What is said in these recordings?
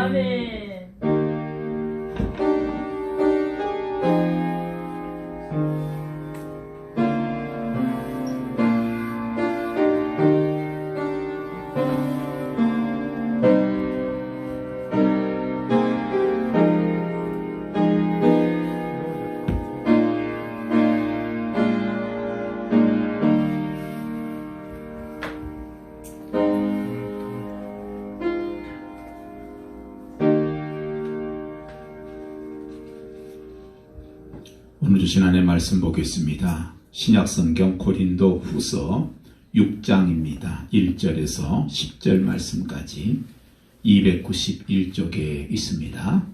아멘. 오늘 주신 하나님의 말씀 보겠습니다. 신약성경 고린도 후서 6장입니다. 1절에서 10절 말씀까지 291쪽에 있습니다.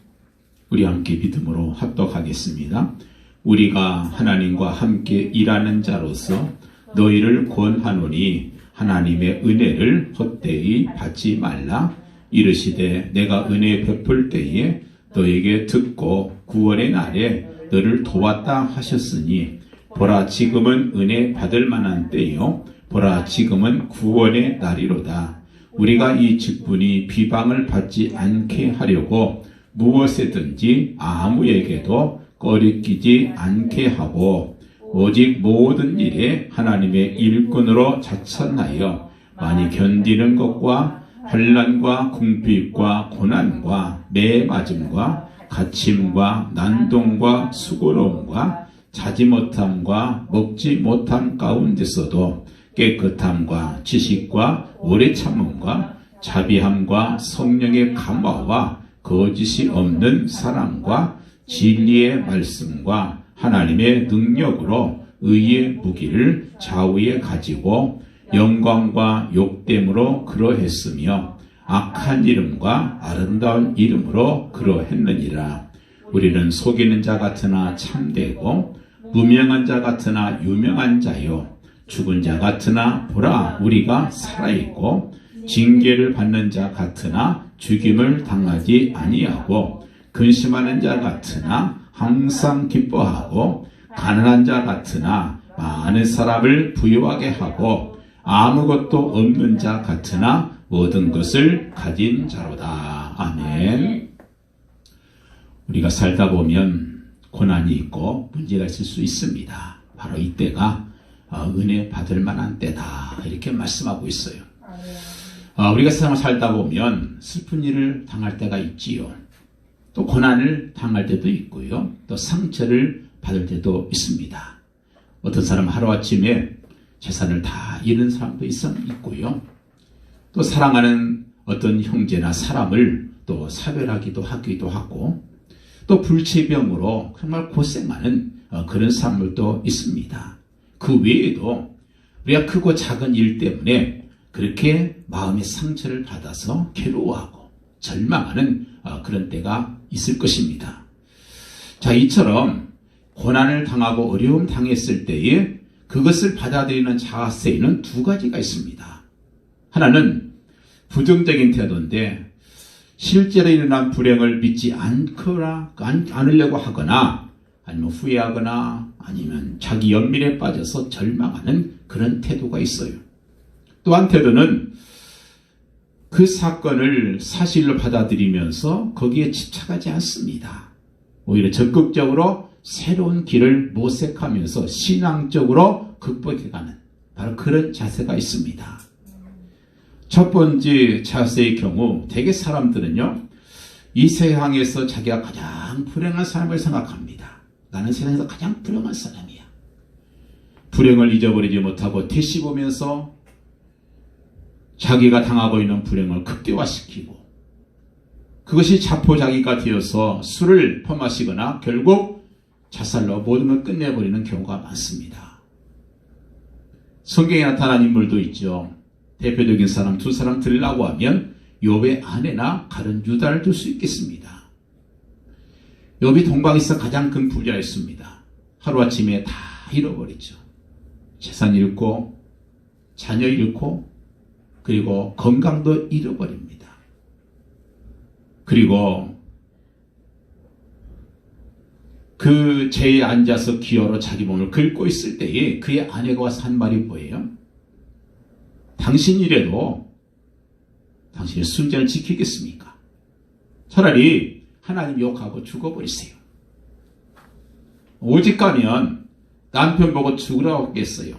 우리 함께 믿음으로 합독하겠습니다. 우리가 하나님과 함께 일하는 자로서 너희를 권하노니 하나님의 은혜를 헛되이 받지 말라. 이르시되 내가 은혜 베풀 때에 너에게 듣고 구원의 날에 너를 도왔다 하셨으니 보라 지금은 은혜 받을 만한 때요 보라 지금은 구원의 날이로다. 우리가 이 직분이 비방을 받지 않게 하려고 무엇에든지 아무에게도 꺼리끼지 않게 하고 오직 모든 일에 하나님의 일꾼으로 자천하여 많이 견디는 것과 환난과 궁핍과 고난과 매맞음과 갇힘과 난동과 수고로움과 자지 못함과 먹지 못함 가운데서도 깨끗함과 지식과 오래 참음과 자비함과 성령의 감화와 거짓이 없는 사랑과 진리의 말씀과 하나님의 능력으로 의의 무기를 좌우에 가지고 영광과 욕됨으로 그러했으며 악한 이름과 아름다운 이름으로 그러했느니라. 우리는 속이는 자 같으나 참되고 무명한 자 같으나 유명한 자요 죽은 자 같으나 보라 우리가 살아있고 징계를 받는 자 같으나 죽임을 당하지 아니하고 근심하는 자 같으나 항상 기뻐하고 가난한 자 같으나 많은 사람을 부유하게 하고 아무것도 없는 자 같으나 모든 것을 가진 자로다. 아멘. 우리가 살다 보면 고난이 있고 문제가 있을 수 있습니다. 바로 이때가 은혜 받을 만한 때다. 이렇게 말씀하고 있어요. 우리가 세상을 살다 보면 슬픈 일을 당할 때가 있지요. 또 고난을 당할 때도 있고요. 또 상처를 받을 때도 있습니다. 어떤 사람은 하루아침에 재산을 다 잃은 사람도 있고요. 또 사랑하는 어떤 형제나 사람을 또 사별하기도 하기도 하고 또 불치병으로 정말 고생하는 그런 사람들도 있습니다. 그 외에도 우리가 크고 작은 일 때문에 그렇게 마음의 상처를 받아서 괴로워하고 절망하는 그런 때가 있을 것입니다. 자, 이처럼 고난을 당하고 어려움 당했을 때에 그것을 받아들이는 자세에는 두 가지가 있습니다. 하나는 부정적인 태도인데 실제로 일어난 불행을 믿지 않으려고 하거나 아니면 후회하거나 아니면 자기 연민에 빠져서 절망하는 그런 태도가 있어요. 또 한 태도는 그 사건을 사실로 받아들이면서 거기에 집착하지 않습니다. 오히려 적극적으로 새로운 길을 모색하면서 신앙적으로 극복해가는 바로 그런 자세가 있습니다. 첫 번째 자세의 경우 대개 사람들은요, 이 세상에서 자기가 가장 불행한 사람을 생각합니다. 나는 세상에서 가장 불행한 사람이야. 불행을 잊어버리지 못하고 되씹으면서 자기가 당하고 있는 불행을 극대화시키고 그것이 자포자기가 되어서 술을 퍼마시거나 결국 자살로 모든 걸 끝내버리는 경우가 많습니다. 성경에 나타난 인물도 있죠. 대표적인 사람 두 사람 들으라고 하면 욥의 아내나 가룟 유다를 들 수 있겠습니다. 욥이 동방에서 가장 큰 부자였습니다. 하루아침에 다 잃어버리죠. 재산 잃고 자녀 잃고 그리고 건강도 잃어버립니다. 그리고 그 제에 앉아서 기어로 자기 몸을 긁고 있을 때에 그의 아내가 와서 한 말이 뭐예요? 당신이라도 당신의 순전을 지키겠습니까? 차라리 하나님 욕하고 죽어버리세요. 오직 가면 남편 보고 죽으라고 했겠어요.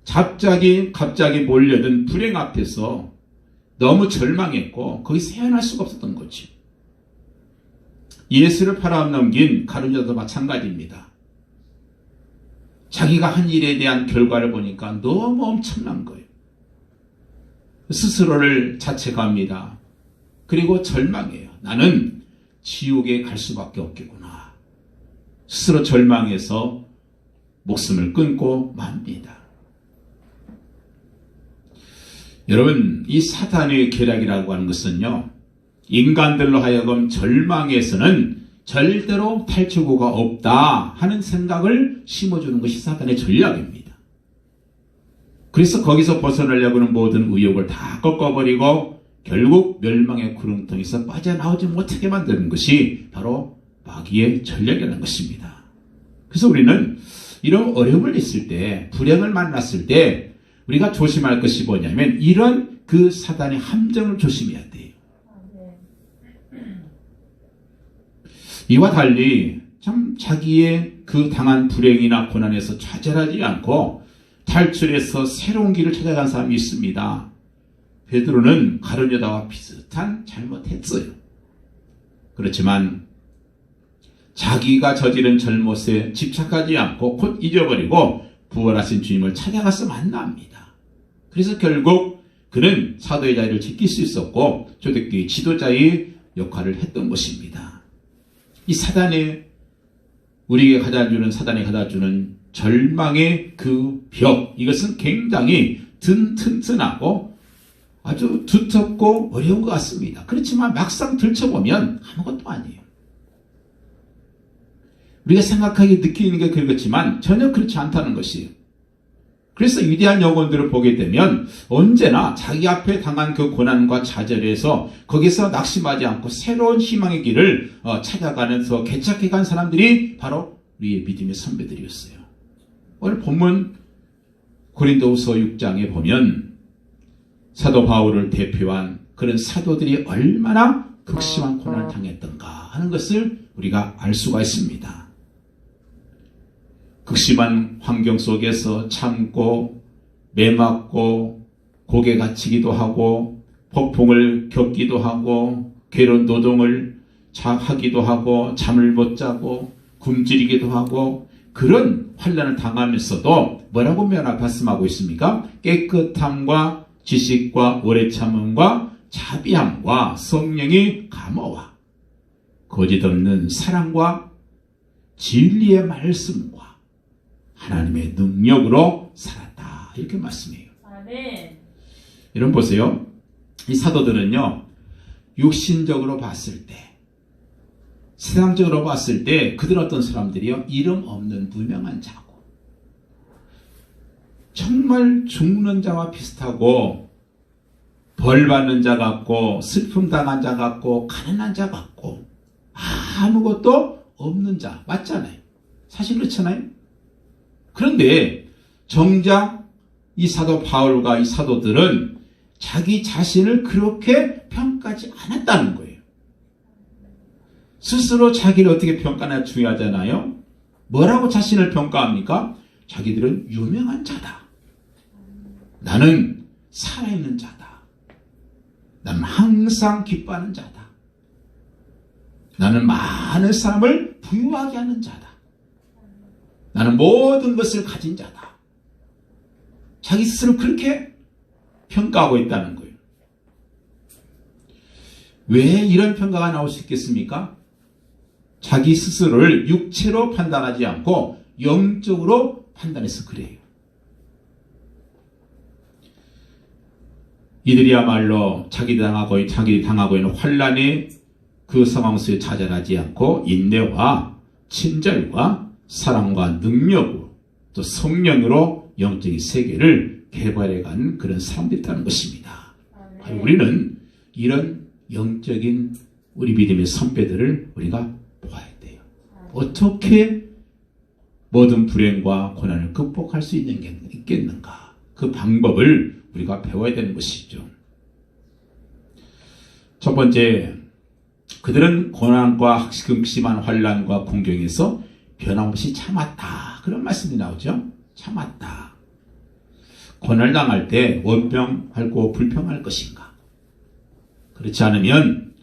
갑자기 몰려든 불행 앞에서 너무 절망했고 거기서 헤어날 수가 없었던 거지. 예수를 팔아넘긴 가룟 유다도 마찬가지입니다. 자기가 한 일에 대한 결과를 보니까 너무 엄청난 거예요. 스스로를 자책합니다. 그리고 절망해요. 나는 지옥에 갈 수밖에 없겠구나. 스스로 절망해서 목숨을 끊고 맙니다. 여러분, 이 사탄의 계략이라고 하는 것은요, 인간들로 하여금 절망에서는 절대로 탈출구가 없다 하는 생각을 심어주는 것이 사탄의 전략입니다. 그래서 거기서 벗어나려고 하는 모든 의욕을 다 꺾어버리고 결국 멸망의 구렁텅이에서 빠져나오지 못하게 만드는 것이 바로 마귀의 전략이라는 것입니다. 그래서 우리는 이런 어려움을 있을 때, 불행을 만났을 때 우리가 조심할 것이 뭐냐면 이런 그 사단의 함정을 조심해야 돼요. 이와 달리 참 자기의 그 당한 불행이나 고난에서 좌절하지 않고 탈출해서 새로운 길을 찾아간 사람이 있습니다. 베드로는 가룟 유다와 비슷한 잘못했어요. 그렇지만 자기가 저지른 잘못에 집착하지 않고 곧 잊어버리고 부활하신 주님을 찾아가서 만납니다. 그래서 결국 그는 사도의 자리를 지킬 수 있었고 초대교회 지도자의 역할을 했던 것입니다. 이 사단이 우리에게 사단이 가져주는 절망의 그 벽, 이것은 굉장히 튼튼하고 아주 두텁고 어려운 것 같습니다. 그렇지만 막상 들춰보면 아무것도 아니에요. 우리가 생각하기 느끼는 게 그렇지만 전혀 그렇지 않다는 것이에요. 그래서 위대한 영혼들을 보게 되면 언제나 자기 앞에 당한 그 고난과 좌절에서 거기서 낙심하지 않고 새로운 희망의 길을 찾아가면서 개척해 간 사람들이 바로 우리의 믿음의 선배들이었어요. 오늘 본문 고린도후서 6장에 보면 사도 바울을 대표한 그런 사도들이 얼마나 극심한 고난을 당했던가 하는 것을 우리가 알 수가 있습니다. 극심한 환경 속에서 참고 매맞고 고개 갇히기도 하고 폭풍을 겪기도 하고 괴로운 노동을 하기도 하고 잠을 못 자고 굶주리기도 하고 그런 환난을 당하면서도 뭐라고 말씀하고 있습니까? 깨끗함과 지식과 오래 참음과 자비함과 성령의 감화와 거짓없는 사랑과 진리의 말씀과 하나님의 능력으로 살았다. 이렇게 말씀해요. 아멘. 여러분 보세요. 이 사도들은요, 육신적으로 봤을 때, 세상적으로 봤을 때 그들 어떤 사람들이요, 이름 없는 무명한 자고 정말 죽는 자와 비슷하고 벌 받는 자 같고 슬픔 당한 자 같고 가난한 자 같고 아무것도 없는 자 맞잖아요. 사실 그렇잖아요. 그런데 정작 이 사도 바울과 이 사도들은 자기 자신을 그렇게 평가하지 않았다는 거예요. 스스로 자기를 어떻게 평가하나 중요하잖아요. 뭐라고 자신을 평가합니까? 자기들은 유명한 자다. 나는 살아있는 자다. 나는 항상 기뻐하는 자다. 나는 많은 사람을 부유하게 하는 자다. 나는 모든 것을 가진 자다. 자기 스스로 그렇게 평가하고 있다는 거예요. 왜 이런 평가가 나올 수 있겠습니까? 자기 스스로를 육체로 판단하지 않고 영적으로 판단해서 그래요. 이들이야말로 자기들이 당하고 있는 환난의 그 상황 속에 좌절하지 않고 인내와 친절과 사랑과 능력으로 또 성령으로 영적인 세계를 개발해간 그런 사람들이 있다는 것입니다. 우리는 이런 영적인 우리 믿음의 선배들을 우리가 보아야 돼요. 어떻게 모든 불행과 고난을 극복할 수 있겠는가? 그 방법을 우리가 배워야 되는 것이죠. 첫 번째, 그들은 고난과 극심한 환난과 공경에서 변함없이 참았다. 그런 말씀이 나오죠. 참았다. 고난을 당할 때 원평하고 불평할 것인가? 그렇지 않으면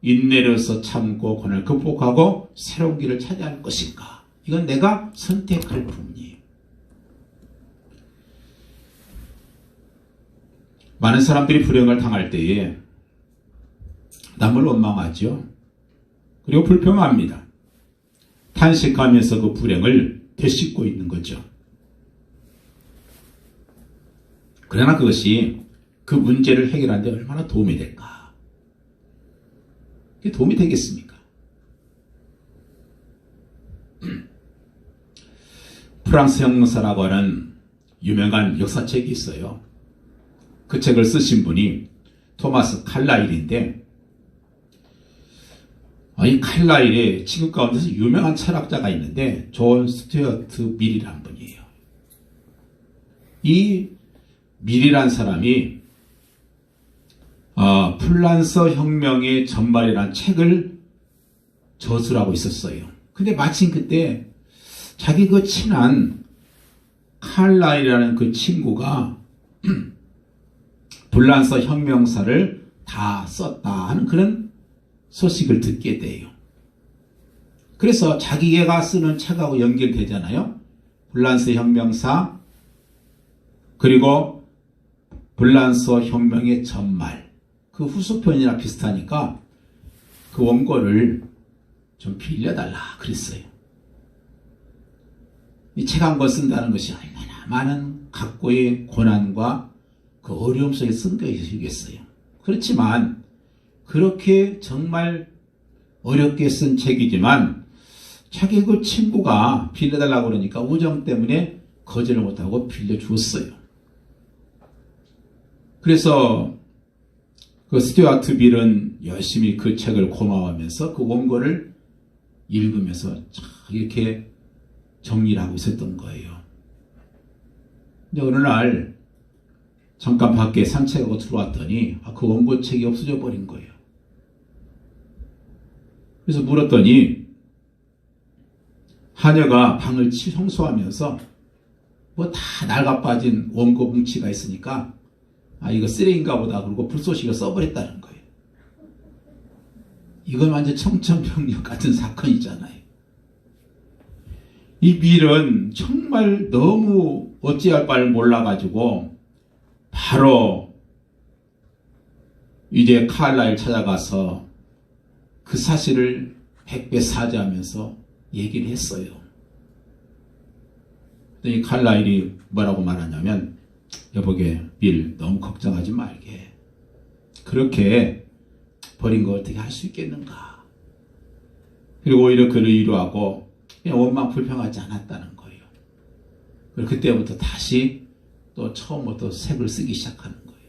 인내로서 참고 고난을 극복하고 새로운 길을 찾아야 할 것인가? 이건 내가 선택할 부분이에요. 많은 사람들이 불행을 당할 때에 남을 원망하죠. 그리고 불평합니다. 탄식하면서 그 불행을 되씹고 있는 거죠. 그러나 그것이 그 문제를 해결하는 데 얼마나 도움이 될까? 그게 도움이 되겠습니까? 프랑스 혁명사라고 하는 유명한 역사책이 있어요. 그 책을 쓰신 분이 토마스 칼라일인데, 이 칼라일의 친구 가운데서 유명한 철학자가 있는데 존 스튜어트 밀이라는 분이에요. 이 밀이란 사람이 플란서 혁명의 전말이라는 책을 저술하고 있었어요. 근데 마침 그때 자기 그 친한 칼라일이라는 그 친구가 불란서 혁명사를 다 썼다 하는 그런 소식을 듣게 돼요. 그래서 자기가 쓰는 책하고 연결되잖아요. 불란서 혁명사 그리고 불란서 혁명의 전말 그 후속편이나 비슷하니까 그 원고를 좀 빌려달라 그랬어요. 이 책 한 권 쓴다는 것이 얼마나 많은 각고의 고난과 그 어려움 속에 쓴 것이겠어요. 그렇지만 그렇게 정말 어렵게 쓴 책이지만 자기 그 친구가 빌려달라고 그러니까 우정 때문에 거절을 못하고 빌려주었어요. 그래서 그 스튜어트 밀은 열심히 그 책을 고마워하면서 그 원고를 읽으면서 이렇게 정리를 하고 있었던 거예요. 근데 어느 날 잠깐 밖에 산책하고 들어왔더니 그 원고책이 없어져 버린 거예요. 그래서 물었더니 하녀가 방을 청소하면서 뭐 다 낡아빠진 원고 뭉치가 있으니까 이거 쓰레기인가 보다 그러고 불쏘시개 써버렸다는 거예요. 이건 완전 청천벽력 같은 사건이잖아요. 이 밀은 정말 너무 어찌할 바를 몰라가지고 바로 이제 칼라일 찾아가서 그 사실을 100배 사죄하면서 얘기를 했어요. 이 칼라일이 뭐라고 말하냐면 여보게 밀 너무 걱정하지 말게. 그렇게 버린 거 어떻게 할 수 있겠는가. 그리고 오히려 그를 위로하고 그냥 원망 불평하지 않았다는 거예요. 그리고 그때부터 다시 또 처음부터 책을 쓰기 시작하는 거예요.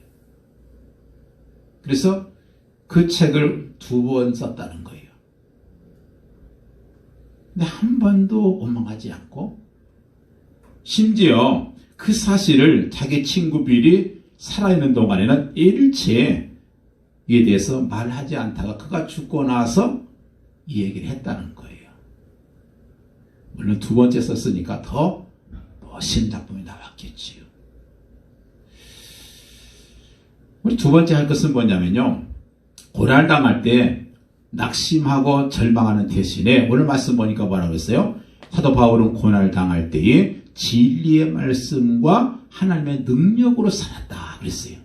그래서 그 책을 2번 썼다는 거예요. 근데 한 번도 원망하지 않고 심지어 그 사실을 자기 친구 빌이 살아있는 동안에는 일체 이에 대해서 말하지 않다가 그가 죽고 나서 이 얘기를 했다는 거예요. 물론 2번째 썼으니까 더 멋진 작품이 나왔겠지요. 우리 2번째 할 것은 뭐냐면요. 고난을 당할 때 낙심하고 절망하는 대신에 오늘 말씀 보니까 뭐라고 했어요? 사도 바울은 고난을 당할 때에 진리의 말씀과 하나님의 능력으로 살았다 그랬어요.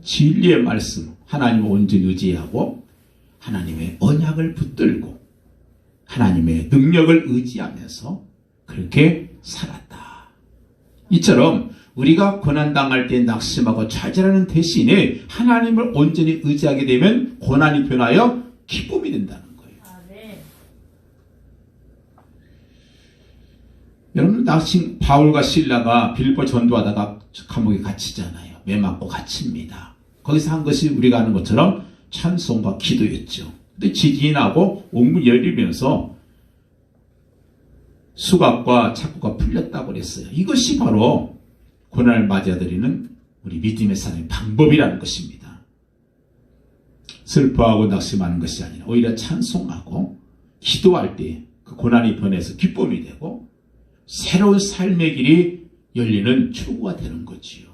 진리의 말씀, 하나님을 온전히 의지하고 하나님의 언약을 붙들고 하나님의 능력을 의지하면서 그렇게 살았다. 이처럼 우리가 고난당할 때 낙심하고 좌절하는 대신에 하나님을 온전히 의지하게 되면 고난이 변하여 기쁨이 된다는 거예요. 여러분, 바울과 실라가 빌보 전도하다가 감옥에 갇히잖아요. 매 맞고 갇힙니다. 거기서 한 것이 우리가 아는 것처럼 찬송과 기도였죠. 근데 지진이 나고 옥문이 열리면서 수갑과 착고가 풀렸다고 그랬어요. 이것이 바로 고난을 맞이해드리는 우리 믿음의 사람의 방법이라는 것입니다. 슬퍼하고 낙심하는 것이 아니라 오히려 찬송하고 기도할 때 그 고난이 변해서 기쁨이 되고 새로운 삶의 길이 열리는 출구가 되는 거지요.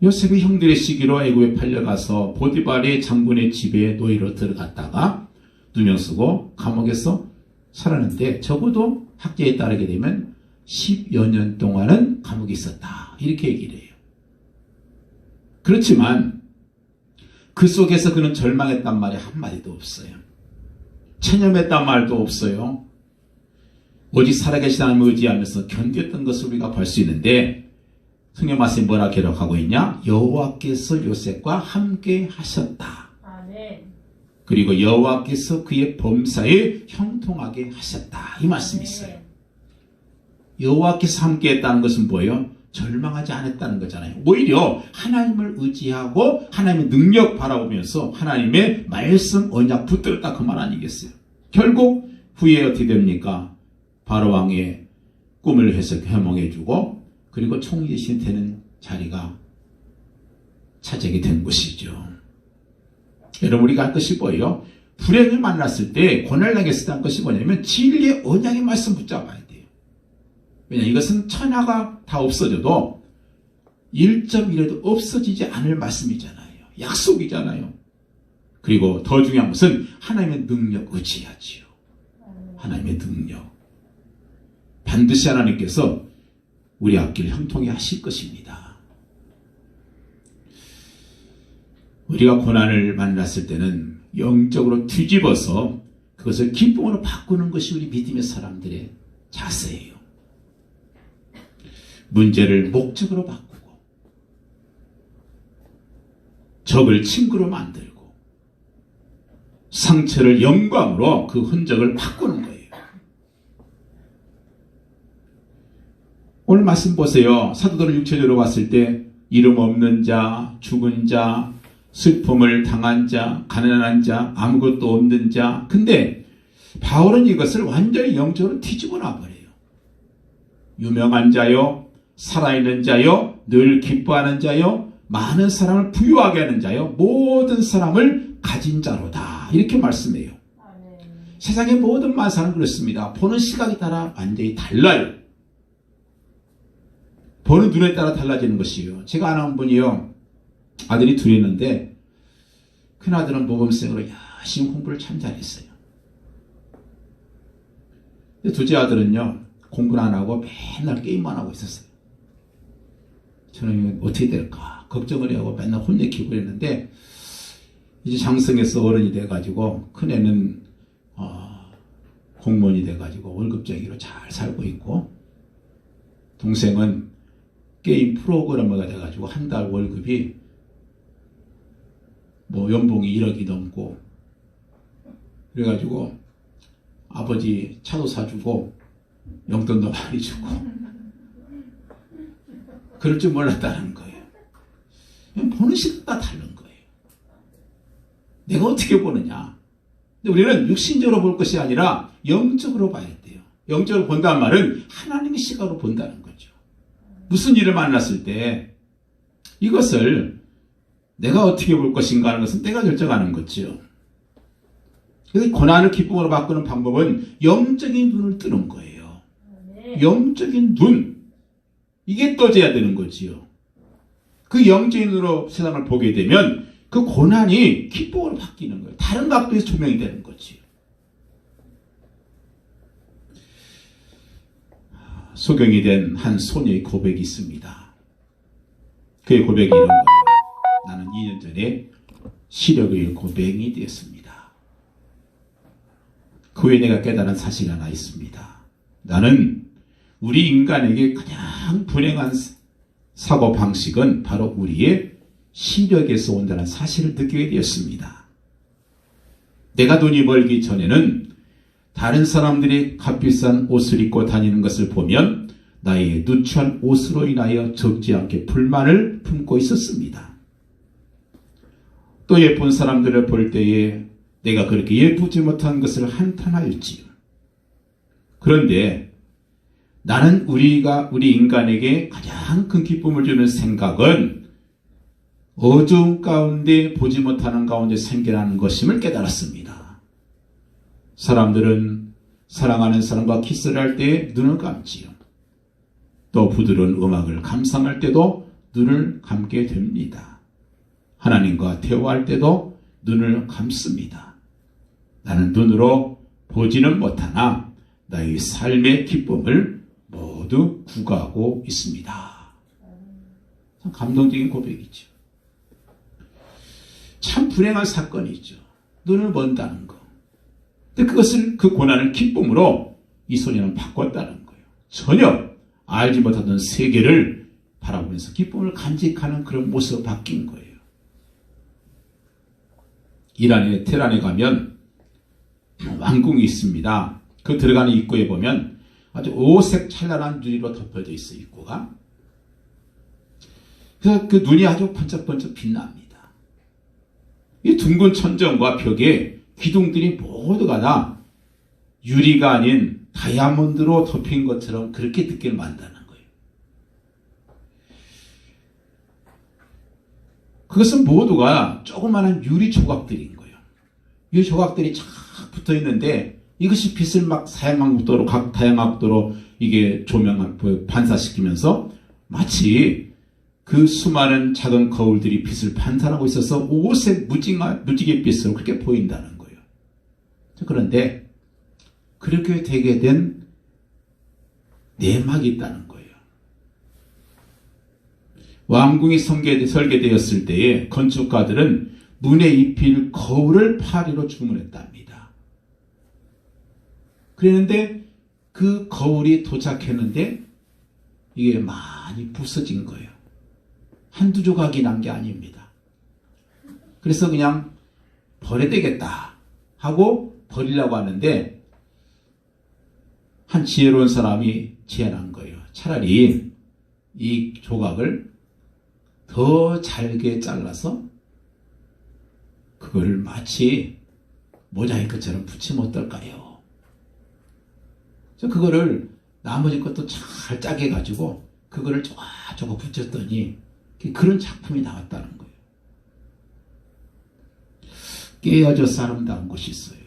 요셉이 형들의 시기로 애굽에 팔려가서 보디발의 장군의 집에 노예로 들어갔다가 누명 쓰고 감옥에서 살았는데 적어도 학계에 따르게 되면 10여 년 동안은 감옥에 있었다. 이렇게 얘기를 해요. 그렇지만 그 속에서 그는 절망했단 말이 한마디도 없어요. 체념했단 말도 없어요. 오직 살아계신 하나님을 의지하면서 견뎠던 것을 우리가 볼 수 있는데 성경 말씀이 뭐라 기록하고 있냐? 여호와께서 요셉과 함께 하셨다. 아멘. 그리고 여호와께서 그의 범사에 형통하게 하셨다. 이 말씀이 있어요. 여호와께서 함께 했다는 것은 뭐예요? 절망하지 않았다는 거잖아요. 오히려 하나님을 의지하고 하나님의 능력 바라보면서 하나님의 말씀 언약 붙들었다 그 말 아니겠어요? 결국 후에 어떻게 됩니까? 바로 왕의 꿈을 해몽해주고 그리고 총리 대신 되는 자리가 차지하게 된 것이죠. 여러분 우리가 할 것이 뭐예요? 불행을 만났을 때 고난을 당했을 때 할 것이 뭐냐면 진리의 언약의 말씀 붙잡아야 돼요. 왜냐 이것은 천하가 다 없어져도 1.1에도 없어지지 않을 말씀이잖아요. 약속이잖아요. 그리고 더 중요한 것은 하나님의 능력 의지하지요. 하나님의 능력. 반드시 하나님께서 우리 앞길을 형통하게 하실 것입니다. 우리가 고난을 만났을 때는 영적으로 뒤집어서 그것을 기쁨으로 바꾸는 것이 우리 믿음의 사람들의 자세예요. 문제를 목적으로 바꾸고 적을 친구로 만들고 상처를 영광으로 그 흔적을 바꾸는 거예요. 오늘 말씀 보세요. 사도들을 육체적으로 봤을 때 이름 없는 자, 죽은 자, 슬픔을 당한 자, 가난한 자, 아무것도 없는 자. 근데 바울은 이것을 완전히 영적으로 뒤집어 놔버려요. 유명한 자요, 살아있는 자요, 늘 기뻐하는 자요, 많은 사람을 부유하게 하는 자요, 모든 사람을 가진 자로다. 이렇게 말씀해요. 세상의 모든 만사는 그렇습니다. 보는 시각에 따라 완전히 달라요. 보는 눈에 따라 달라지는 것이에요. 제가 아는 분이요. 아들이 둘이 있는데 큰아들은 모범생으로 열심히 공부를 참 잘했어요. 근데 둘째 아들은요. 공부는 안 하고 맨날 게임만 하고 있었어요. 저는 어떻게 될까 걱정을 하고 맨날 혼내키고 그랬는데 이제 장성해서 어른이 돼가지고 큰애는 공무원이 돼가지고 월급쟁이로 잘 살고 있고 동생은 게임 프로그래머가 돼가지고 한 달 월급이 뭐 연봉이 1억이 넘고 그래가지고 아버지 차도 사주고 용돈도 많이 주고 그럴 줄 몰랐다는 거예요. 보는 시각이 다른 거예요. 내가 어떻게 보느냐. 근데 우리는 육신적으로 볼 것이 아니라 영적으로 봐야 돼요. 영적으로 본다는 말은 하나님의 시각으로 본다는 거죠. 무슨 일을 만났을 때 이것을 내가 어떻게 볼 것인가 하는 것은 내가 결정하는 거죠. 그래서 고난을 기쁨으로 바꾸는 방법은 영적인 눈을 뜨는 거예요. 영적인 눈. 이게 떠져야 되는 거지요. 그 영적인 눈으로 세상을 보게 되면 그 고난이 기쁨으로 바뀌는 거예요. 다른 각도에서 조명이 되는 거지요. 소경이 된 한 소녀의 고백이 있습니다. 그의 고백이 이런 거예요. 나는 2년 전에 시력을 잃고 맹이 되었습니다. 그 후에 내가 깨달은 사실이 하나 있습니다. 나는 우리 인간에게 가장 불행한 사고 방식은 바로 우리의 시력에서 온다는 사실을 느끼게 되었습니다. 내가 돈이 벌기 전에는 다른 사람들이 값비싼 옷을 입고 다니는 것을 보면 나의 누추한 옷으로 인하여 적지 않게 불만을 품고 있었습니다. 또 예쁜 사람들을 볼 때에 내가 그렇게 예쁘지 못한 것을 한탄하였지요. 그런데 나는 우리 인간에게 가장 큰 기쁨을 주는 생각은 어두운 가운데 보지 못하는 가운데 생겨나는 것임을 깨달았습니다. 사람들은 사랑하는 사람과 키스를 할 때 눈을 감지요. 또 부드러운 음악을 감상할 때도 눈을 감게 됩니다. 하나님과 대화할 때도 눈을 감습니다. 나는 눈으로 보지는 못하나 나의 삶의 기쁨을 모두 구가하고 있습니다. 참 감동적인 고백이죠. 참 불행한 사건이죠. 눈을 먼다는 거. 근데 그것을, 그 고난을 기쁨으로 이 소녀는 바꿨다는 거예요. 전혀 알지 못하던 세계를 바라보면서 기쁨을 간직하는 그런 모습으로 바뀐 거예요. 이란의 테란에 가면 왕궁이 있습니다. 그 들어가는 입구에 보면 아주 오색 찬란한 유리로 덮여져 있어요. 입구가. 그래서 그 눈이 아주 번쩍번쩍 빛납니다. 이 둥근 천정과 벽에 기둥들이 모두가 다 유리가 아닌 다이아몬드로 덮인 것처럼 그렇게 느끼게 만드는 거예요. 그것은 모두가 조그마한 유리 조각들인 거예요. 유리 조각들이 쫙 붙어 있는데 이것이 빛을 막 다양각도로, 각 다양각도로 이게 반사시키면서 마치 그 수많은 작은 거울들이 빛을 반사하고 있어서 오색 무지개 빛으로 그렇게 보인다는 거예요. 그런데 그렇게 되게 된 내막이 있다는 거예요. 왕궁이 설계되었을 때에 건축가들은 문에 입힐 거울을 파리로 주문했답니다. 그랬는데 그 거울이 도착했는데 이게 많이 부서진 거예요. 한두 조각이 난 게 아닙니다. 그래서 그냥 버려야 되겠다 하고 버리려고 하는데 한 지혜로운 사람이 제안한 거예요. 차라리 이 조각을 더 잘게 잘라서 그거를 마치 모자이크처럼 붙이면 어떨까요? 그래서 그거를 나머지 것도 잘 짜게 해가지고 그거를 조금 붙였더니 그런 작품이 나왔다는 거예요. 깨어져서 아름다운 곳이 있어요.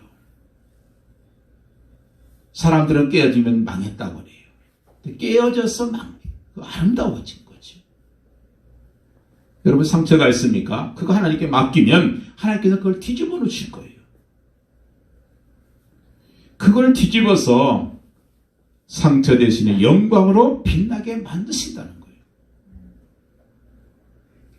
사람들은 깨어지면 망했다고 그래요. 깨어져서 아름다워진 거지. 여러분 상처가 있습니까? 그거 하나님께 맡기면 하나님께서 그걸 뒤집어 놓으실 거예요. 그걸 뒤집어서 상처 대신에 영광으로 빛나게 만드신다는 거예요.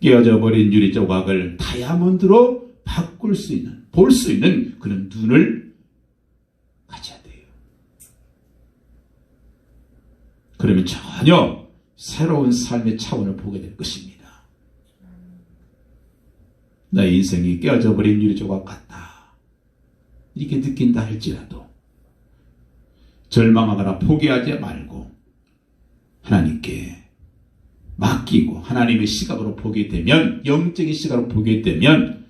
깨어져 버린 유리 조각을 다이아몬드로 바꿀 수 있는, 볼 수 있는 그런 눈을 가져야 돼요. 그러면 전혀 새로운 삶의 차원을 보게 될 것입니다. 나의 인생이 깨어져 버린 유리 조각 같다. 이렇게 느낀다 할지라도 절망하거나 포기하지 말고 하나님께 맡기고 하나님의 시각으로 보게 되면, 영적인 시각으로 보게 되면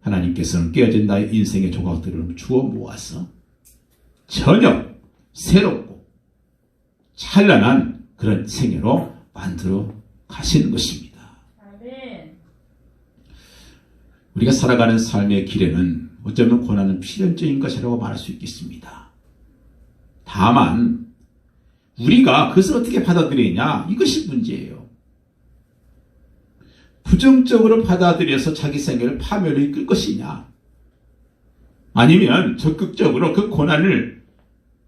하나님께서는 깨어진 나의 인생의 조각들을 주워 모아서 전혀 새롭고 찬란한 그런 생애로 만들어 가시는 것입니다. 우리가 살아가는 삶의 길에는 어쩌면 고난은 필연적인 것이라고 말할 수 있겠습니다. 다만 우리가 그것을 어떻게 받아들이냐, 이것이 문제예요. 부정적으로 받아들여서 자기 생애를 파멸로 이끌 것이냐, 아니면 적극적으로 그 고난을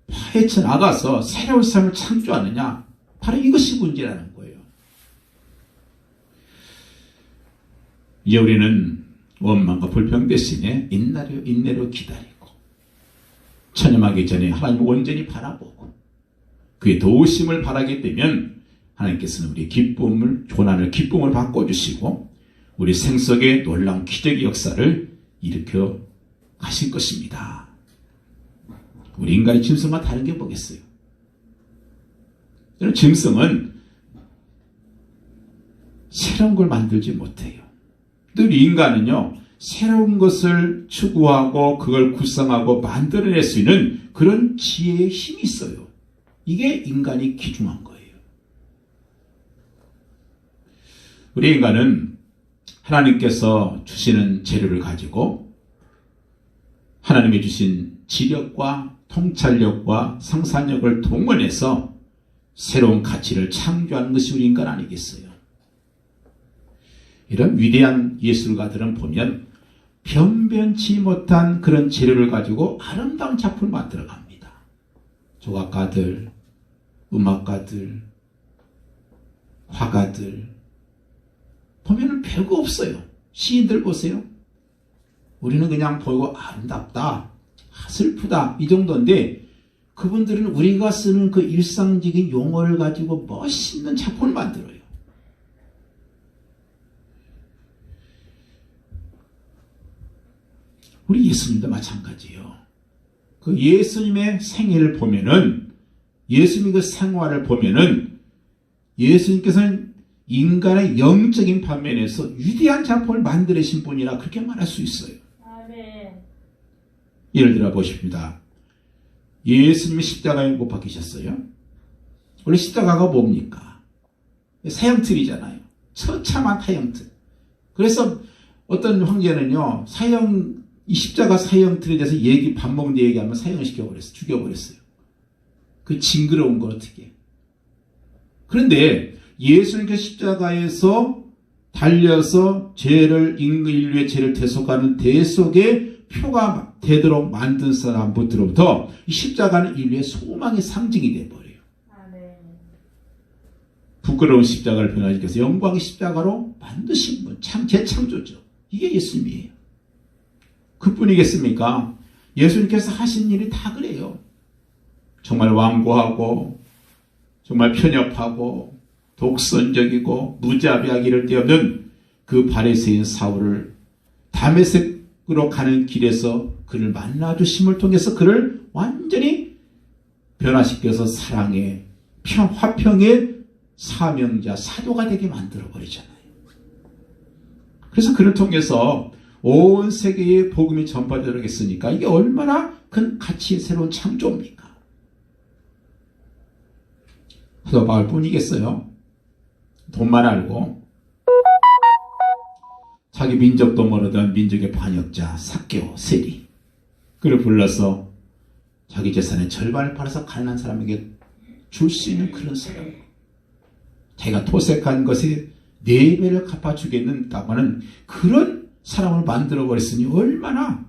파헤쳐 나가서 새로운 삶을 창조하느냐, 바로 이것이 문제라는 거예요. 이제 우리는 원망과 불평 대신에 인내로 기다리고 천념하기 전에 하나님을 온전히 바라보고 그의 도우심을 바라게 되면 하나님께서는 우리 고난을 기쁨을 바꿔주시고 우리 생속의 놀라운 기적의 역사를 일으켜 가실 것입니다. 우리 인간의 짐승과 다른 게 뭐겠어요? 짐승은 새로운 걸 만들지 못해요. 늘 인간은요, 새로운 것을 추구하고 그걸 구성하고 만들어낼 수 있는 그런 지혜의 힘이 있어요. 이게 인간이 귀중한 거예요. 우리 인간은 하나님께서 주시는 재료를 가지고 하나님이 주신 지력과 통찰력과 상상력을 동원해서 새로운 가치를 창조하는 것이 우리 인간 아니겠어요? 이런 위대한 예술가들은 보면 변변치 못한 그런 재료를 가지고 아름다운 작품을 만들어갑니다. 조각가들, 음악가들, 화가들 보면은 별거 없어요. 시인들 보세요. 우리는 그냥 보고 아름답다, 슬프다 이 정도인데 그분들은 우리가 쓰는 그 일상적인 용어를 가지고 멋있는 작품을 만들어요. 우리 예수님도 마찬가지예요. 그 예수님의 생애를 보면은 예수님의 그 생활을 보면은 예수님께서는 인간의 영적인 반면에서 위대한 작품을 만드신 분이라 그렇게 말할 수 있어요. 아멘. 예를 들어 보십니다. 예수님이 십자가에 못 박히셨어요. 원래 십자가가 뭡니까? 사형틀이잖아요. 처참한 사형틀. 그래서 어떤 황제는요, 이 십자가 사형틀에 대해서 밥 먹는 데 얘기하면 사형을 시켜버렸어요. 죽여버렸어요. 그 징그러운 걸 어떻게. 그런데 예수님께서 십자가에서 달려서 인류의 죄를 대속하는 대속의 표가 되도록 만든 사람부터로부터 이 십자가는 인류의 소망의 상징이 되어버려요. 부끄러운 십자가를 변화시켜서 영광의 십자가로 만드신 분, 재창조죠. 이게 예수님이에요. 그뿐이겠습니까? 예수님께서 하신 일이 다 그래요. 정말 완고하고 정말 편협하고 독선적이고 무자비하기를 떼없는 그 바리새인 사울을 다메섹으로 가는 길에서 그를 만나주심을 통해서 그를 완전히 변화시켜서 사랑의 화평의 사명자 사도가 되게 만들어버리잖아요. 그래서 그를 통해서 온 세계에 복음이 전파되도록 했으니까 이게 얼마나 큰 가치의 새로운 창조입니까? 사도 바울뿐이겠어요. 돈만 알고 자기 민족도 모르던 민족의 반역자 삭개오 세리 그를 불러서 자기 재산의 절반을 팔아서 가난한 사람에게 줄 수 있는 그런 사람, 자기가 토색한 것에 4배를 갚아주겠다고 하는 그런 사람을 만들어버렸으니 얼마나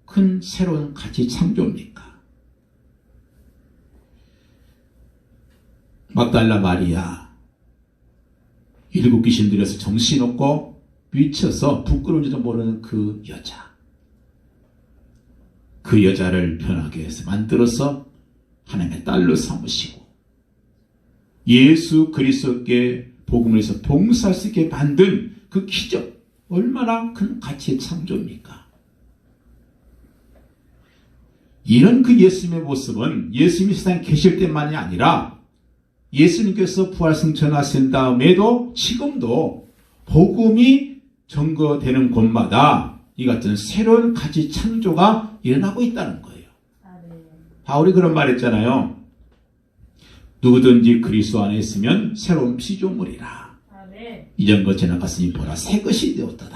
큰 새로운 가치 창조입니까? 막달라 마리아 7 귀신 들여서 정신없고 미쳐서 부끄러운지도 모르는 그 여자, 그 여자를 변하게 해서 만들어서 하나님의 딸로 삼으시고 예수 그리스도께 복음을 해서 봉사할 수 있게 만든 그 기적, 얼마나 큰 가치의 창조입니까? 이런 그 예수님의 모습은 예수님이 세상에 계실 때만이 아니라 예수님께서 부활 승천하신 다음에도 지금도 복음이 전거되는 곳마다 이 같은 새로운 가치 창조가 일어나고 있다는 거예요. 바울이 그런 말 했잖아요. 누구든지 그리스도 안에 있으면 새로운 피조물이라. 이전 것 지나갔으니 보라 새 것이 되었다.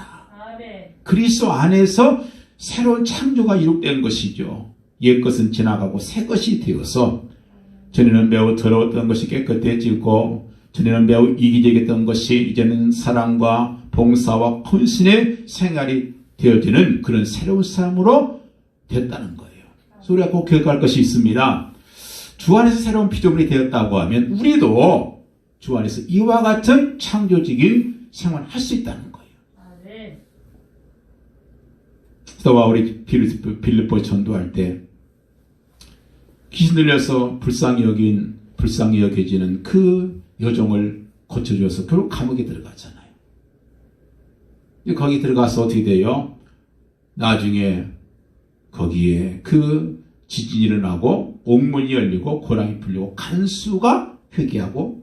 그리스도 안에서 새로운 창조가 이룩된 것이죠. 옛 것은 지나가고 새 것이 되어서 전에는 매우 더러웠던 것이 깨끗해지고 전에는 매우 이기적이었던 것이 이제는 사랑과 봉사와 헌신의 생활이 되어지는 그런 새로운 삶으로 됐다는 거예요. 그래서 우리가 꼭 기억할 것이 있습니다. 주 안에서 새로운 피조물이 되었다고 하면 우리도 주 안에서 이와 같은 창조적인 생활을 할 수 있다는 거예요. 그래서 바울이 빌립보 전도할 때 귀신 들려서 불쌍히 여겨지는 그 여종을 고쳐줘서 결국 감옥에 들어가잖아요. 거기 들어가서 어떻게 돼요? 나중에 거기에 그 지진이 일어나고 옥문이 열리고 고랑이 풀리고 간수가 회개하고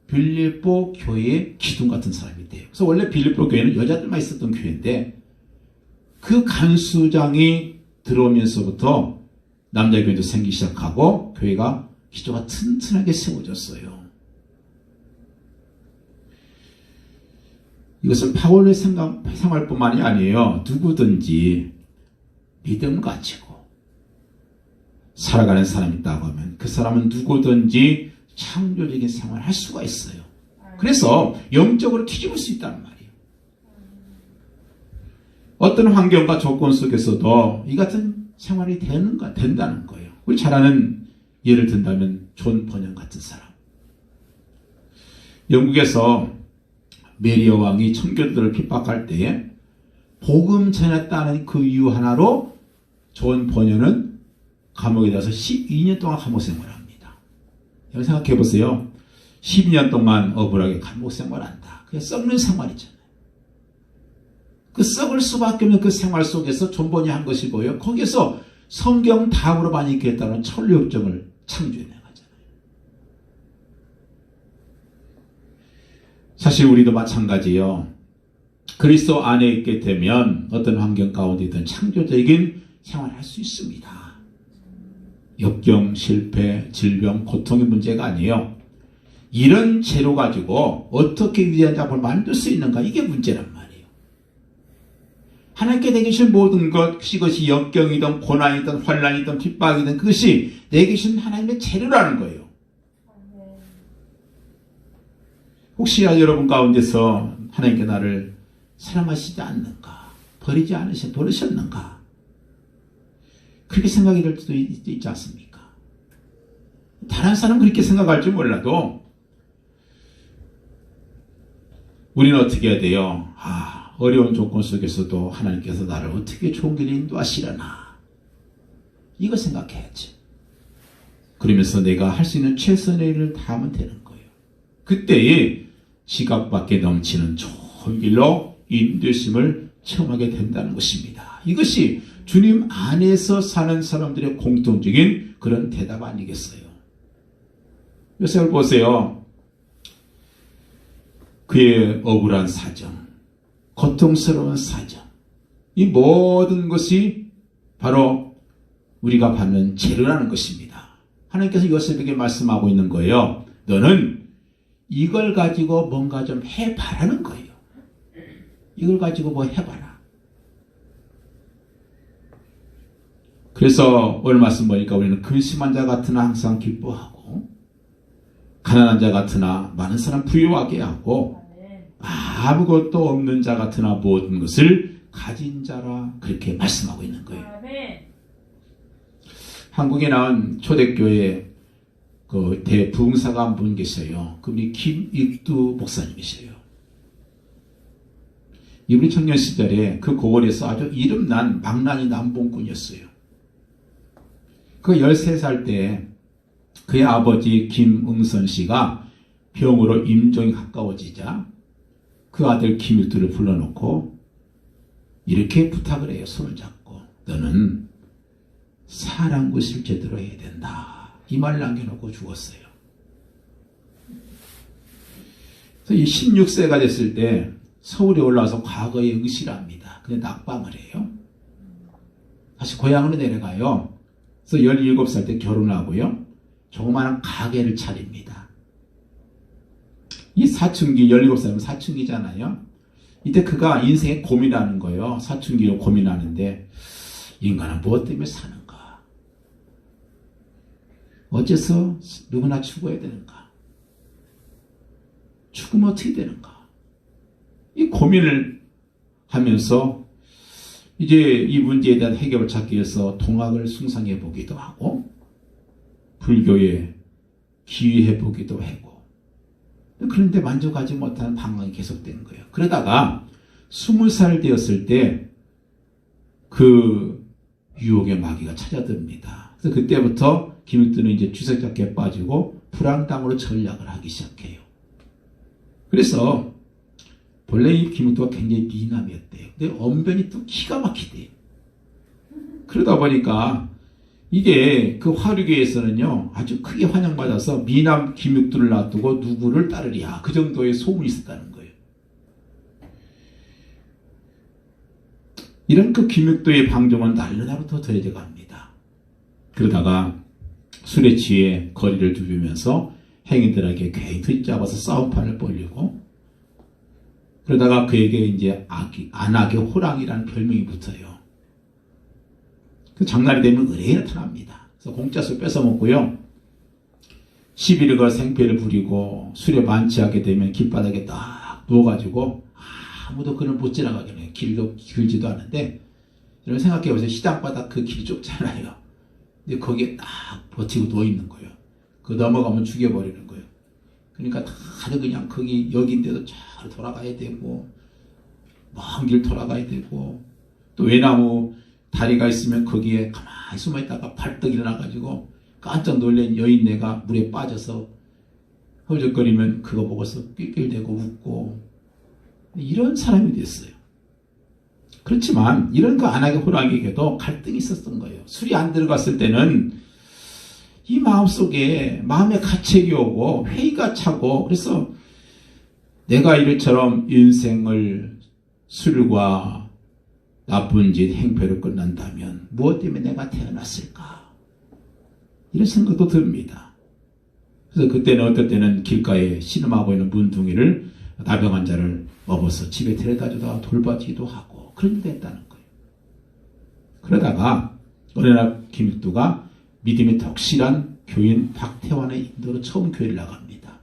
빌립보 교회의 기둥 같은 사람이 돼요. 그래서 원래 빌립보 교회는 여자들만 있었던 교회인데 그 간수장이 들어오면서부터 남자 교회도 생기기 시작하고 교회가 기초가 튼튼하게 세워졌어요. 이것은 파울의 생활뿐만이 아니에요. 누구든지 믿음 가지고 살아가는 사람이 있다고 하면 그 사람은 누구든지 창조적인 생활을 할 수가 있어요. 그래서 영적으로 뒤집을 수 있다는 말이에요. 어떤 환경과 조건 속에서도 이 같은 생활이 된다는 거예요. 우리 잘 아는 예를 든다면 존 번영 같은 사람. 영국에서 메리어 왕이 청교도들을 핍박할 때에 복음 전했다는 그 이유 하나로 존 번영은 감옥에 들어서 12년 동안 감옥 생활을 합니다. 여러분 생각해 보세요. 12년 동안 억울하게 감옥 생활한다. 그게 썩는 생활이잖아요. 그 썩을 수밖에 없는 그 생활 속에서 존 번영이 한 것이 뭐예요? 거기에서 성경 다음으로 많이 읽겠다는 천리협정을 창조해 나가잖아요. 사실 우리도 마찬가지예요. 그리스도 안에 있게 되면 어떤 환경 가운데든 창조적인 생활을 할 수 있습니다. 역경, 실패, 질병, 고통의 문제가 아니에요. 이런 재료 가지고 어떻게 위대한 작품을 만들 수 있는가, 이게 문제란 말이에요. 하나님께 내게 주신 모든 것, 그것이 역경이든 고난이든 환난이든 핍박이든 그것이 내게 주신 하나님의 재료라는 거예요. 혹시야 여러분 가운데서 하나님께 나를 사랑하시지 않는가, 버리셨는가, 그렇게 생각이 될 수도 있지 않습니까? 다른 사람은 그렇게 생각할지 몰라도 우리는 어떻게 해야 돼요? 어려운 조건 속에서도 하나님께서 나를 어떻게 좋은 길에 인도하시려나, 이거 생각해야지. 그러면서 내가 할 수 있는 최선의 일을 다하면 되는 거예요. 그때에 지각밖에 넘치는 좋은 길로 인도심을 체험하게 된다는 것입니다. 이것이 주님 안에서 사는 사람들의 공통적인 그런 대답 아니겠어요? 요셉을 보세요. 그의 억울한 사정, 고통스러운 사정, 이 모든 것이 바로 우리가 받는 재료라는 것입니다. 하나님께서 요셉에게 말씀하고 있는 거예요. 너는 이걸 가지고 뭔가 좀 해봐라는 거예요. 이걸 가지고 뭐 해봐라. 그래서 오늘 말씀 보니까 우리는 근심한 자 같으나 항상 기뻐하고, 가난한 자 같으나 많은 사람 부유하게 하고, 아무것도 없는 자 같으나 모든 것을 가진 자라, 그렇게 말씀하고 있는 거예요. 한국에 나온 초대교회 그 대부흥사가 한 분 계셔요. 그분이 김익두 목사님이세요. 이분이 청년 시절에 그 고을에서 아주 이름난 망나니 남봉꾼이었어요. 그 13살 때 그의 아버지 김응선 씨가 병으로 임종이 가까워지자 그 아들 김익두를 불러놓고 이렇게 부탁을 해요. 손을 잡고, 너는 사랑굿을 제대로 해야 된다. 이 말을 남겨놓고 죽었어요. 그래서 이 16세가 됐을 때 서울에 올라와서 과거에 응시를 합니다. 근데 낙방을 해요. 다시 고향으로 내려가요. 그래서 17살 때 결혼하고요. 조그마한 가게를 차립니다. 이 사춘기, 17살이면 사춘기잖아요. 이때 그가 인생에 고민하는 거예요. 사춘기로 고민하는데, 인간은 무엇 때문에 사는가? 어째서 누구나 죽어야 되는가? 죽으면 어떻게 되는가? 이 고민을 하면서 이제 이 문제에 대한 해결을 찾기 위해서 동학을 숭상해 보기도 하고, 불교에 기위해 보기도 하고, 그런데 만족하지 못하는 방황이 계속되는 거예요. 그러다가 20살 되었을 때 그 유혹의 마귀가 찾아듭니다. 그래서 그때부터 김익두는 이제 쥐석잡기에 빠지고 불황당으로 전략을 하기 시작해요. 그래서 본래 이 김익두가 굉장히 미남이었대요. 근데 언변이 또 기가 막히대요. 그러다 보니까 이게 그 화류계에서는요 아주 크게 환영받아서 미남 김익두를 놔두고 누구를 따르랴, 그 정도의 소문이 있었다는 거예요. 이런 그 김익두의 방종은 날로 더 더해져 갑니다. 그러다가 술에 취해 거리를 두르면서 행인들에게 괜히 듣잡아서 싸움판을 벌리고, 그러다가 그에게 이제 안악의 호랑이라는 별명이 붙어요. 그 장날이 되면 의뢰에 나타납니다. 그래서 공짜술 뺏어먹고요. 시비를 걸 생패를 부리고 술에 만취하게 되면 길바닥에 딱 누워가지고 아무도 그를 못 지나가게 해요. 길도 길지도 않은데, 여러분 생각해보세요. 시장바닥 그 길이 좁잖아요. 근데 거기에 딱 버티고 누워있는 거예요. 그 넘어가면 죽여버리는 거예요. 그러니까 다들 그냥 거기 여기인데도 잘 돌아가야 되고, 먼 길 돌아가야 되고, 또 외나무 다리가 있으면 거기에 가만히 숨어있다가 발떡 일어나가지고 깜짝 놀란 여인네가 물에 빠져서 허우적거리면 그거 보고서 낄낄대고 웃고, 이런 사람이 됐어요. 그렇지만 이런 그 안악의 호랑이에게도 갈등이 있었던 거예요. 술이 안 들어갔을 때는 이 마음속에 마음의 가책이 오고 회의가 차고, 그래서 내가 이를처럼 인생을 술과 나쁜 짓 행패로 끝난다면 무엇 때문에 내가 태어났을까, 이런 생각도 듭니다. 그래서 그때는 어떨 때는 길가에 신음하고 있는 문둥이를 나병 환자를 업어서 집에 데려다주다가 돌봐주기도 하고 그런 일이 했다는 거예요. 그러다가 어느 날 김익두가 믿음이 덕실한 교인 박태환의 인도로 처음 교회를 나갑니다.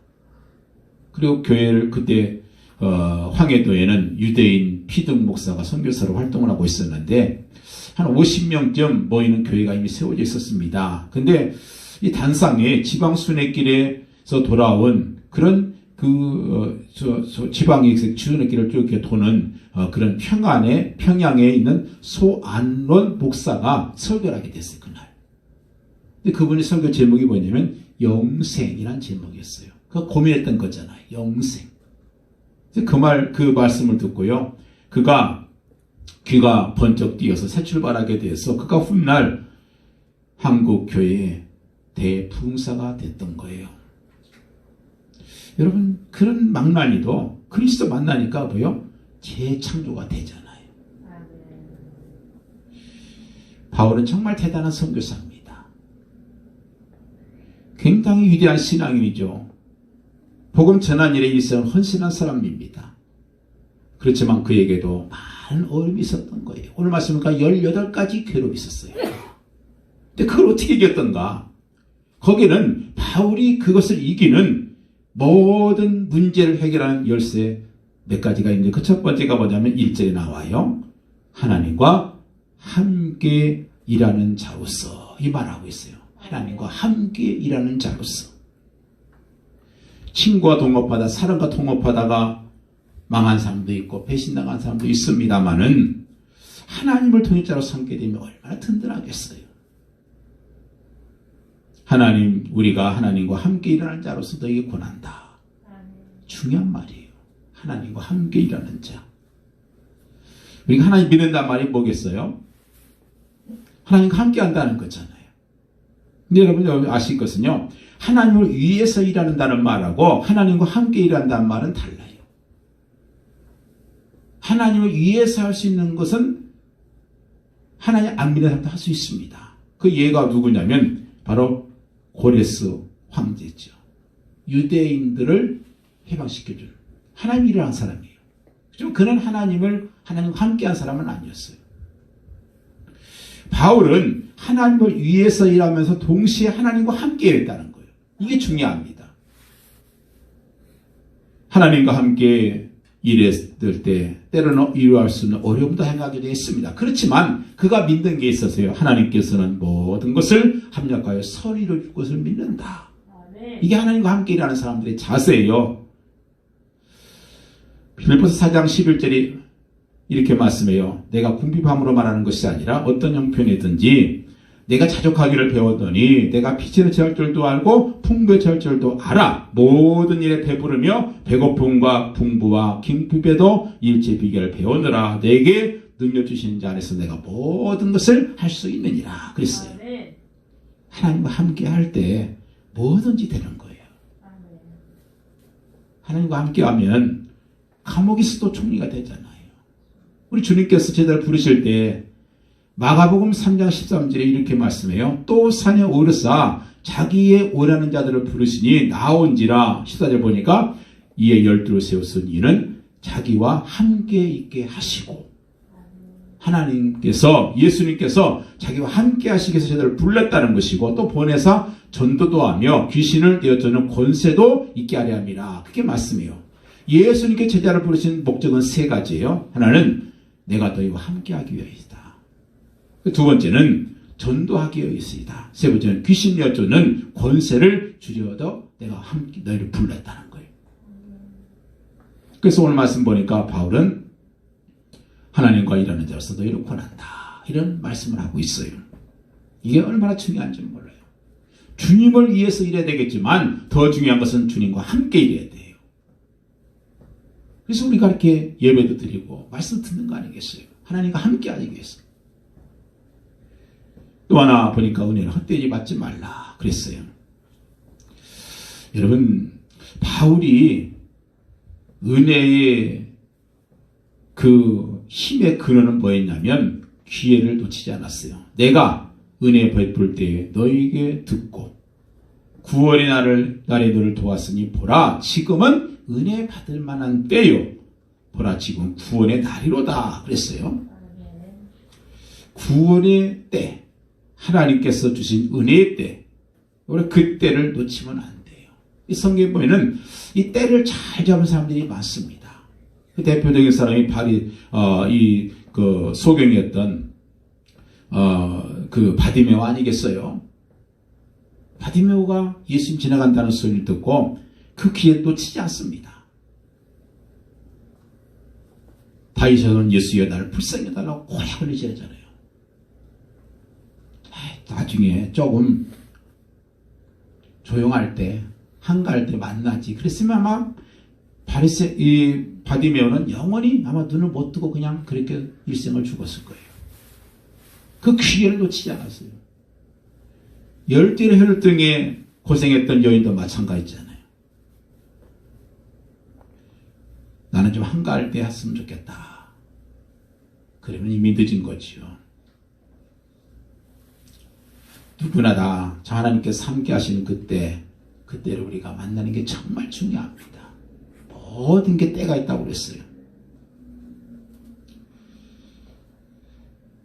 그리고 교회를 그때 황해도에는 유대인 피등 목사가 선교사로 활동을 하고 있었는데 한 50명쯤 모이는 교회가 이미 세워져 있었습니다. 근데 이 단상에 지방 순회길에서 돌아온 그런 지방에서 순회길을 쭉 이렇게 도는 그런 평양에 있는 소안론 목사가 설교를 하게 됐어요, 그날. 근데 그분의 설교 제목이 뭐냐면 영생이란 제목이었어요. 그 고민했던 거잖아요, 영생. 그 말씀을 듣고요. 그가 귀가 번쩍 뛰어서 새 출발하게 돼서 그가 훗날 한국교회의 대부흥사가 됐던 거예요. 여러분, 그런 망나니도 그리스도 만나니까 뭐요? 재창조가 되잖아요. 바울은 정말 대단한 선교사입니다. 굉장히 위대한 신앙인이죠. 복음 전한 일에 있어서 헌신한 사람입니다. 그렇지만 그에게도 많은 어려움이 있었던 거예요. 오늘 말씀이니까 18가지 괴로움이 있었어요. 근데 그걸 어떻게 이겼던가? 거기는 바울이 그것을 이기는 모든 문제를 해결하는 열쇠 몇 가지가 있는데, 그 첫 번째가 뭐냐면 1절에 나와요. 하나님과 함께 일하는 자로서, 이 말하고 있어요. 하나님과 함께 일하는 자로서. 친구와 동업하다, 사람과 동업하다가 망한 사람도 있고 배신당한 사람도 있습니다만은 하나님을 통일자로 삼게 되면 얼마나 든든하겠어요. 우리가 하나님과 함께 일하는 자로서 너에게 권한다. 중요한 말이에요. 하나님과 함께 일하는 자. 우리가 하나님 믿는다는 말이 뭐겠어요? 하나님과 함께 한다는 거잖아요. 근데 여러분 아실 것은요, 하나님을 위해서 일한다는 말하고 하나님과 함께 일한다는 말은 달라요. 하나님을 위해서 할 수 있는 것은 하나님 안 믿는 사람도 할 수 있습니다. 그 예가 누구냐면 바로 고레스 황제죠. 유대인들을 해방시켜준 하나님 일을 한 사람이에요. 좀 그는 하나님과 함께한 사람은 아니었어요. 바울은 하나님을 위해서 일하면서 동시에 하나님과 함께 일했다는 거예요. 이게 중요합니다. 하나님과 함께 일했을 때 때로는 이루어할 수 있는 어려움도 행하게 되어 있습니다. 그렇지만 그가 믿는 게 있어서요. 하나님께서는 모든 것을 합력하여 선의로 줄 것을 믿는다. 이게 하나님과 함께 일하는 사람들의 자세예요. 빌립보서 4장 11절이 이렇게 말씀해요. 내가 궁핍함으로 말하는 것이 아니라 어떤 형편이든지 내가 자족하기를 배웠더니 내가 피치는 체할 줄도 알고 풍부에 체할 줄도 알아. 모든 일에 배부르며 배고픔과 풍부와 궁핍에도 일체 비결을 배우느라 내게 능력 주신 자 안에서 내가 모든 것을 할 수 있느니라 그랬어요. 하나님과 함께 할 때 뭐든지 되는 거예요. 하나님과 함께 하면 감옥에 있어도 총리가 되잖아요. 우리 주님께서 제자를 부르실 때 마가복음 3장 13절에 이렇게 말씀해요. 또 산에 오르사 자기의 오라는 자들을 부르시니 나온지라. 14절 보니까 이에 12를 세웠으니 이는 자기와 함께 있게 하시고, 하나님께서, 예수님께서 자기와 함께 하시기 위해서 저들을 불렀다는 것이고, 또 보내사 전도도 하며 귀신을 내어쫓는 권세도 있게 하려 함이라. 그게 말씀이에요. 예수님께 제자를 부르신 목적은 세 가지예요. 하나는 내가 너희와 함께 하기 위하이다. 두 번째는 전도하기 위하이다. 세 번째는 귀신 내어쫓는 권세를 주려도 내가 함께 너희를 불렀다는 거예요. 그래서 오늘 말씀 보니까 바울은 하나님과 일하는 자로서 너희를 권한다, 이런 말씀을 하고 있어요. 이게 얼마나 중요한지 몰라요. 주님을 위해서 일해야 되겠지만 더 중요한 것은 주님과 함께 일해야 돼요. 그래서 우리가 이렇게 예배도 드리고 말씀 듣는 거 아니겠어요? 하나님과 함께 하기 위해서. 또 하나 보니까 은혜를 헛되이 받지 말라 그랬어요. 여러분, 바울이 은혜의 그 힘의 근원은 뭐였냐면 기회를 놓치지 않았어요. 내가 은혜 베풀 때에 너에게 듣고 구원의 날에 너를 도왔으니 보라, 지금은 은혜 받을 만한 때요. 보라, 지금 구원의 날이로다 그랬어요. 구원의 때, 하나님께서 주신 은혜의 때, 우리 그 때를 놓치면 안 돼요. 이 성경에 보면은 이 때를 잘 잡은 사람들이 많습니다. 그 대표적인 사람이 그 소경이었던 그 바디메오 아니겠어요? 바디메오가 예수님 지나간다는 소리를 듣고 그 기회에 놓치지 않습니다. 다윗은 예수여 나를 불쌍히 해달라고 고약을 지르잖아요. 나중에 조금 조용할 때, 한가할 때 만나지. 그랬으면 아마 이 바디메오는 영원히 아마 눈을 못 뜨고 그냥 그렇게 일생을 죽었을 거예요. 그 기회를 놓치지 않았어요. 열대의 혈등에 고생했던 여인도 마찬가지잖아요. 나는 좀 한가할 때 했으면 좋겠다. 그러면 이미 늦은 거지요. 누구나 다 하나님께서 함께 하시는 그때를 우리가 만나는 게 정말 중요합니다. 모든 게 때가 있다고 그랬어요.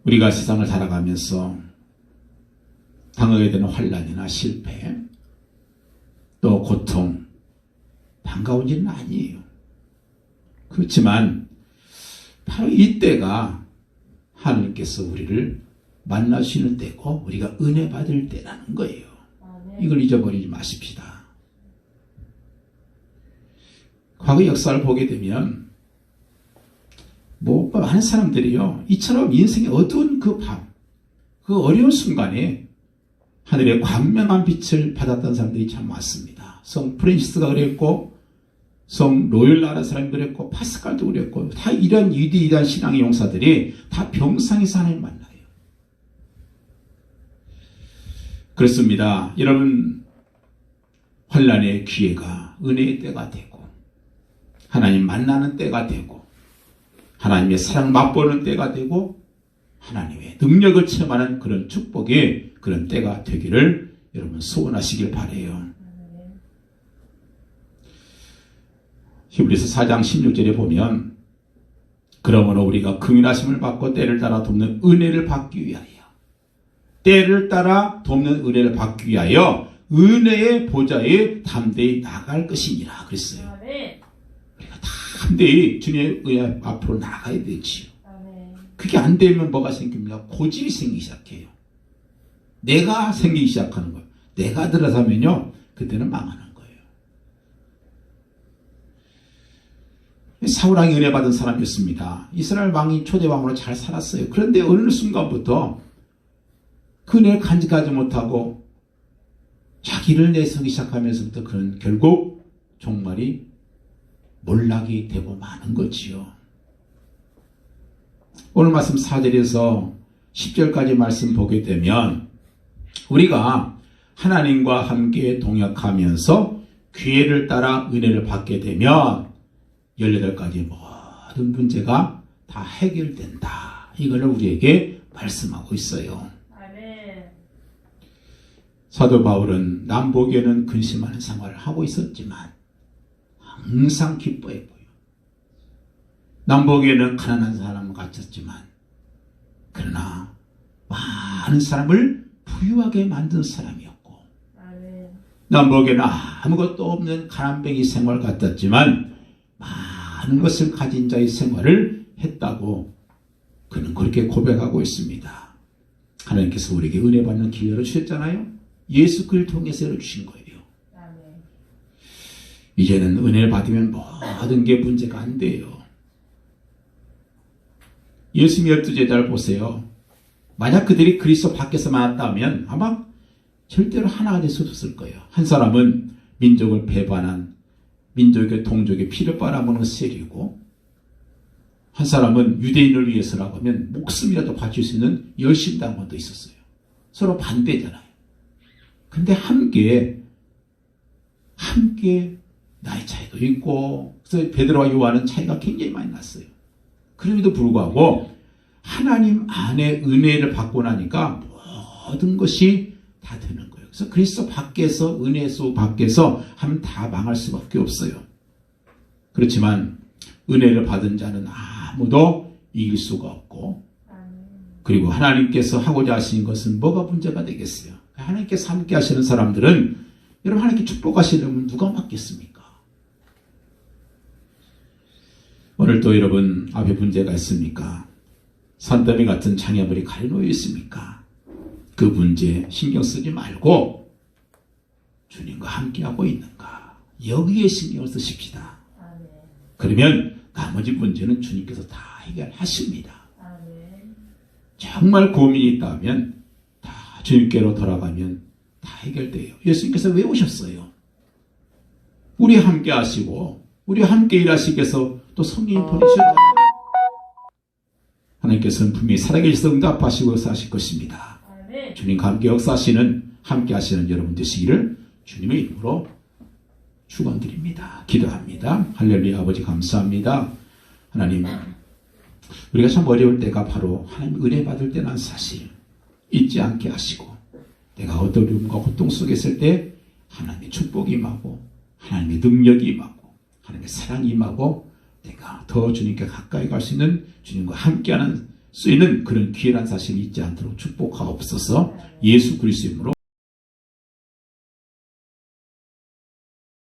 우리가 세상을 살아가면서 당하게 되는 환난이나 실패, 또 고통, 반가운 일은 아니에요. 그렇지만 바로 이때가 하나님께서 우리를 만나시는 때고 우리가 은혜 받을 때라는 거예요. 이걸 잊어버리지 마십시다. 과거 역사를 보게 되면 많은 사람들이요, 이처럼 인생의 어두운 그 밤, 그 어려운 순간에 하늘의 광명한 빛을 받았던 사람들이 참 많습니다. 성 프란시스가 그랬고, 성 로열나라 사람이 그랬고, 파스칼도 그랬고, 다 이런 위대한 신앙의 용사들이 다 병상에서 하나님 만나요. 그렇습니다. 여러분, 환난의 기회가 은혜의 때가 되고, 하나님 만나는 때가 되고, 하나님의 사랑 맛보는 때가 되고, 하나님의 능력을 체험하는 그런 축복의 그런 때가 되기를 여러분 소원하시길 바라요. 히브리서 4장 16절에 보면, 그러므로 우리가 긍휼하심을 받고 때를 따라 돕는 은혜를 받기 위하여, 때를 따라 돕는 은혜를 받기 위하여 은혜의 보좌에 담대히 나갈 것이니라 그랬어요. 우리가 담대히 주님의 은혜 앞으로 나가야 되지요. 그게 안 되면 뭐가 생깁니까? 고집이 생기기 시작해요. 내가 생기기 시작하는 거예요. 내가 들어서면요, 그때는 망하는 거예요. 사울왕이 은혜 받은 사람이었습니다. 이스라엘 왕이 초대왕으로 잘 살았어요. 그런데 어느 순간부터 그 은혜를 간직하지 못하고 자기를 내세우기 시작하면서부터 그는 결국 종말이 몰락이 되고 마는 거지요. 오늘 말씀 4절에서 10절까지 말씀 보게 되면 우리가 하나님과 함께 동역하면서 기회를 따라 은혜를 받게 되면 18가지 모든 문제가 다 해결된다. 이걸 우리에게 말씀하고 있어요. 사도 바울은 남보기에는 근심하는 생활을 하고 있었지만 항상 기뻐해 보여. 남보기에는 가난한 사람 같았지만 그러나 많은 사람을 부유하게 만든 사람이었고, 남보기에는 아무것도 없는 가난뱅이 생활 같았지만 많은 것을 가진 자의 생활을 했다고 그는 그렇게 고백하고 있습니다. 하나님께서 우리에게 은혜 받는 기회를 주셨잖아요. 예수 그리스도를 통해서 주신 거예요. 이제는 은혜를 받으면 모든 게 문제가 안 돼요. 예수님의 12제자를 보세요. 만약 그들이 그리스도 밖에서 만났다면 아마 절대로 하나가 될 수 없을 거예요. 한 사람은 민족을 배반한 민족의 동족의 피를 빨아먹는 세리고, 한 사람은 유대인을 위해서라고 하면 목숨이라도 바칠 수 있는 열심당원도 있었어요. 서로 반대잖아요. 근데 함께 나이 차이도 있고, 그래서 베드로와 요한은 차이가 굉장히 많이 났어요. 그럼에도 불구하고 하나님 안에 은혜를 받고 나니까 모든 것이 다 되는 거예요. 그래서 그리스도 밖에서, 은혜 속 밖에서 하면 다 망할 수밖에 없어요. 그렇지만 은혜를 받은 자는 아무도 이길 수가 없고, 그리고 하나님께서 하고자 하시는 것은 뭐가 문제가 되겠어요? 하나님께서 함께 하시는 사람들은, 여러분, 하나님께 축복하시려면 누가 맡겠습니까? 오늘 또 여러분 앞에 문제가 있습니까? 산더미 같은 장애물이 가려놓여 있습니까? 그 문제 신경 쓰지 말고 주님과 함께하고 있는가? 여기에 신경을 쓰십시다. 그러면 나머지 문제는 주님께서 다 해결하십니다. 정말 고민이 있다면 다 주님께로 돌아가면 다 해결돼요. 예수님께서 왜 오셨어요? 우리 함께 하시고 우리 함께 일하시기 위해서 또 성령이 보내주셨잖아요. 하나님께서는 분명히 살아계셔서 응답하시고 역사하실 것입니다. 주님과 함께 역사하시는, 함께 하시는 여러분 되시기를 주님의 이름으로 축원드립니다. 기도합니다. 할렐루야. 아버지 감사합니다. 하나님, 우리가 참 어려울 때가 바로 하나님 은혜 받을 때란 사실 잊지 않게 하시고, 내가 어려움과 고통 속에 있을 때 하나님의 축복이 임하고 하나님의 능력이 임하고 하나님의 사랑이 임하고 내가 더 주님께 가까이 갈 수 있는, 주님과 함께하는 수 있는 그런 기회란 사실을 잊지 않도록 축복하옵소서. 예수 그리스도 이름으로